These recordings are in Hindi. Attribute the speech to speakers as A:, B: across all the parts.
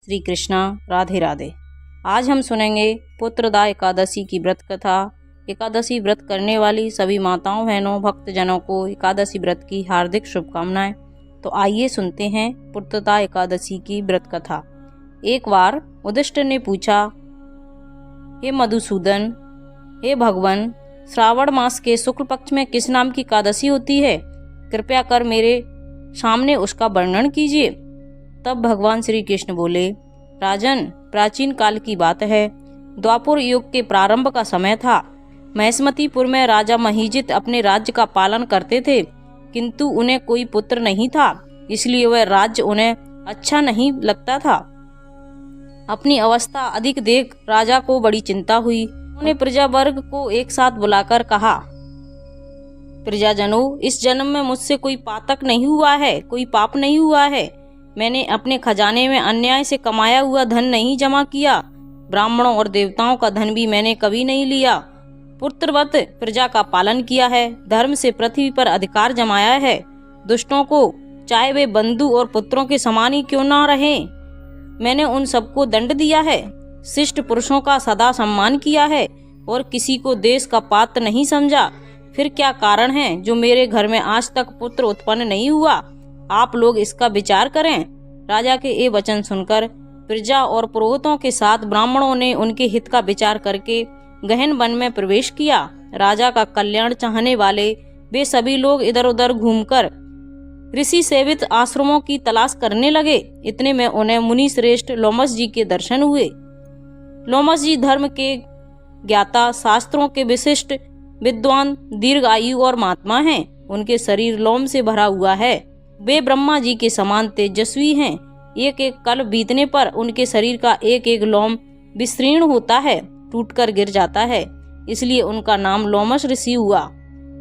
A: श्री कृष्णा। राधे राधे। आज हम सुनेंगे पुत्रदा एकादशी की व्रत कथा। एकादशी व्रत करने वाली सभी माताओं बहनों भक्तजनों को एकादशी व्रत की हार्दिक शुभकामनाएं। तो आइए सुनते हैं पुत्रदा एकादशी की व्रत कथा। एक बार युधिष्ठिर ने पूछा, हे मधुसूदन, हे भगवान, श्रावण मास के शुक्ल पक्ष में किस नाम की एकादशी होती है? कृपया कर मेरे सामने उसका वर्णन कीजिए। तब भगवान श्री कृष्ण बोले, राजन, प्राचीन काल की बात है। द्वापर युग के प्रारंभ का समय था। महेशमतीपुर में राजा महीजित अपने राज्य का पालन करते थे, किंतु उन्हें कोई पुत्र नहीं था, इसलिए वह राज्य उन्हें अच्छा नहीं लगता था। अपनी अवस्था अधिक देख राजा को बड़ी चिंता हुई। उन्होंने प्रजा वर्ग को एक साथ बुलाकर कहा, प्रजाजनों, इस जन्म में मुझसे कोई पातक नहीं हुआ है, कोई पाप नहीं हुआ है। मैंने अपने खजाने में अन्याय से कमाया हुआ धन नहीं जमा किया। ब्राह्मणों और देवताओं का धन भी मैंने कभी नहीं लिया। पुत्रवत प्रजा का पालन किया है, धर्म से पृथ्वी पर अधिकार जमाया है। दुष्टों को, चाहे वे बंधु और पुत्रों के समान ही क्यों ना रहें, मैंने उन सबको दंड दिया है। शिष्ट पुरुषों का सदा सम्मान किया है और किसी को देश का पात्र नहीं समझा। फिर क्या कारण है जो मेरे घर में आज तक पुत्र उत्पन्न नहीं हुआ? आप लोग इसका विचार करें। राजा के ये वचन सुनकर प्रजा और पुरोहितों के साथ ब्राह्मणों ने उनके हित का विचार करके गहन वन में प्रवेश किया। राजा का कल्याण चाहने वाले वे सभी लोग इधर उधर घूमकर ऋषि सेवित आश्रमों की तलाश करने लगे। इतने में उन्हें मुनि श्रेष्ठ लोमस जी के दर्शन हुए। लोमस जी धर्म के ज्ञाता, शास्त्रों के विशिष्ट विद्वान, दीर्घ आयु और महात्मा हैं। उनके शरीर लोम से भरा हुआ है। वे ब्रह्मा जी के समान तेजस्वी हैं। एक एक कल्प बीतने पर उनके शरीर का एक एक लोम विस्तीर्ण होता है, टूटकर गिर जाता है, इसलिए उनका नाम लोमस ऋषि हुआ।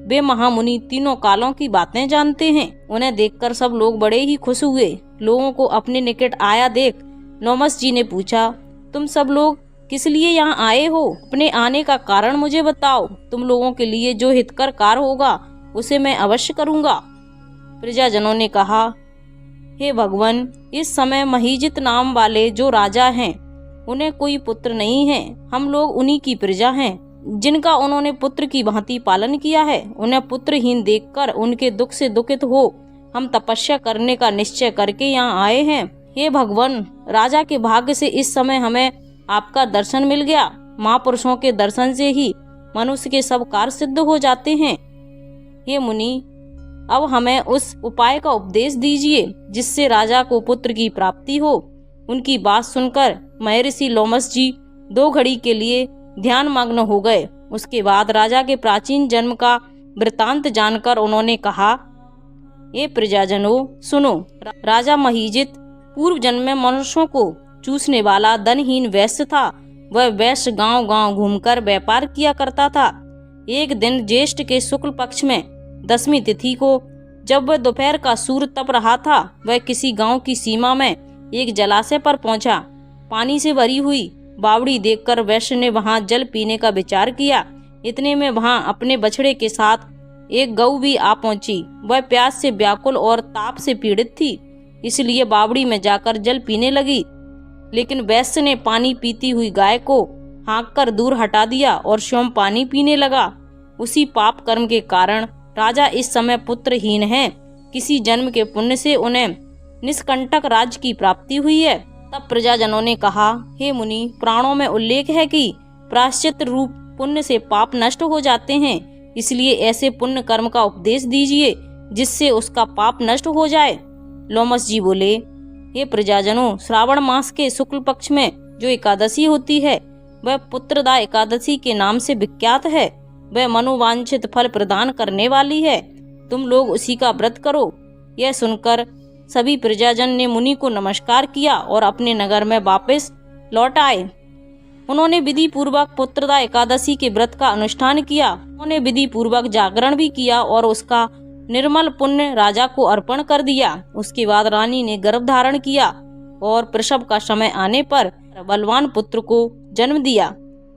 A: वे महामुनि तीनों कालों की बातें जानते हैं। उन्हें देखकर सब लोग बड़े ही खुश हुए। लोगों को अपने निकट आया देख लोमस जी ने पूछा, तुम सब लोग किस लिए यहाँ आए हो? अपने आने का कारण मुझे बताओ। तुम लोगों के लिए जो हितकर कार्य होगा उसे मैं अवश्य करूँगा। प्रजाजनों ने कहा, हे भगवान, इस समय महीजित नाम वाले जो राजा हैं उन्हें कोई पुत्र नहीं है। हम लोग उन्हीं की प्रजा हैं, जिनका उन्होंने पुत्र की भांति पालन किया है। उन्हें पुत्रहीन देखकर उनके दुख से दुखित हो हम तपस्या करने का निश्चय करके यहाँ आए हैं। हे भगवान, राजा के भाग्य से इस समय हमें आपका दर्शन मिल गया। महापुरुषों के दर्शन से ही मनुष्य के सब कार्य सिद्ध हो जाते हैं। हे मुनि, अब हमें उस उपाय का उपदेश दीजिए जिससे राजा को पुत्र की प्राप्ति हो। उनकी बात सुनकर महर्षि लोमस जी 2 घड़ी के लिए ध्यान मग्न हो गए। उसके बाद राजा के प्राचीन जन्म का वृतांत जानकर उन्होंने कहा, ये प्रजाजनों सुनो। राजा महीजित पूर्व जन्म में मनुष्यों को चूसने वाला धनहीन वैश्य था। वह वैश्य गांव गांव घूमकर व्यापार किया करता था। एक दिन ज्येष्ठ के शुक्ल पक्ष में 10वीं तिथि को, जब वह दोपहर का सूर्य तप रहा था, वह किसी गांव की सीमा में एक जलाशय पर पहुंचा। पानी से भरी हुई बावड़ी देखकर वैश्य ने वहां जल पीने का विचार किया। इतने में वहां अपने बछड़े के साथ एक गऊ भी आ पहुंची। वह प्यास से व्याकुल और ताप से पीड़ित थी, इसलिए बावड़ी में जाकर जल पीने लगी। लेकिन वैश्य ने पानी पीती हुई गाय को हाँककर दूर हटा दिया और स्वयं पानी पीने लगा। उसी पाप कर्म के कारण राजा इस समय पुत्रहीन हैं। किसी जन्म के पुण्य से उन्हें निष्कंटक राज्य की प्राप्ति हुई है। तब प्रजाजनों ने कहा, हे मुनि, पुराणों में उल्लेख है कि प्रायश्चित रूप पुण्य से पाप नष्ट हो जाते हैं, इसलिए ऐसे पुण्य कर्म का उपदेश दीजिए जिससे उसका पाप नष्ट हो जाए। लोमस जी बोले, हे प्रजाजनों, श्रावण मास के शुक्ल पक्ष में जो एकादशी होती है वह पुत्रदा एकादशी के नाम से विख्यात है। वह मनोवांछित फल प्रदान करने वाली है। तुम लोग उसी का व्रत करो। यह सुनकर सभी प्रजाजन ने मुनि को नमस्कार किया और अपने नगर में वापस लौट आए। उन्होंने विधि पूर्वक पुत्रदा एकादशी के व्रत का अनुष्ठान किया। उन्होंने विधि पूर्वक जागरण भी किया और उसका निर्मल पुण्य राजा को अर्पण कर दिया। उसके बाद रानी ने गर्भ धारण किया और प्रसव का समय आने पर बलवान पुत्र को जन्म दिया।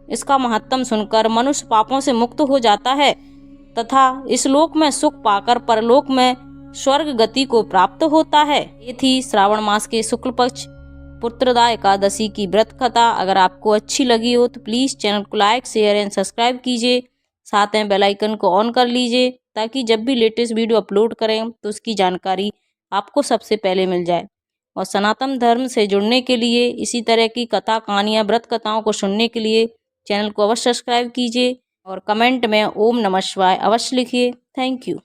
A: इसका महत्व सुनकर मनुष्य पापों से मुक्त हो जाता है तथा इस लोक में सुख पाकर परलोक में स्वर्ग गति को प्राप्त होता है। ये थी श्रावण मास के शुक्ल पक्ष पुत्रदा एकादशी की व्रत कथा अगर आपको अच्छी लगी हो तो प्लीज़ चैनल को लाइक शेयर एंड सब्सक्राइब कीजिए। साथ में बेल आइकन को ऑन कर लीजिए ताकि जब भी लेटेस्ट वीडियो अपलोड करें तो उसकी जानकारी आपको सबसे पहले मिल जाए। और सनातन धर्म से जुड़ने के लिए, इसी तरह की कथा कहानियाँ व्रत कथाओं को सुनने के लिए चैनल को अवश्य सब्सक्राइब कीजिए और कमेंट में ओम नमः शिवाय अवश्य लिखिए। Thank you.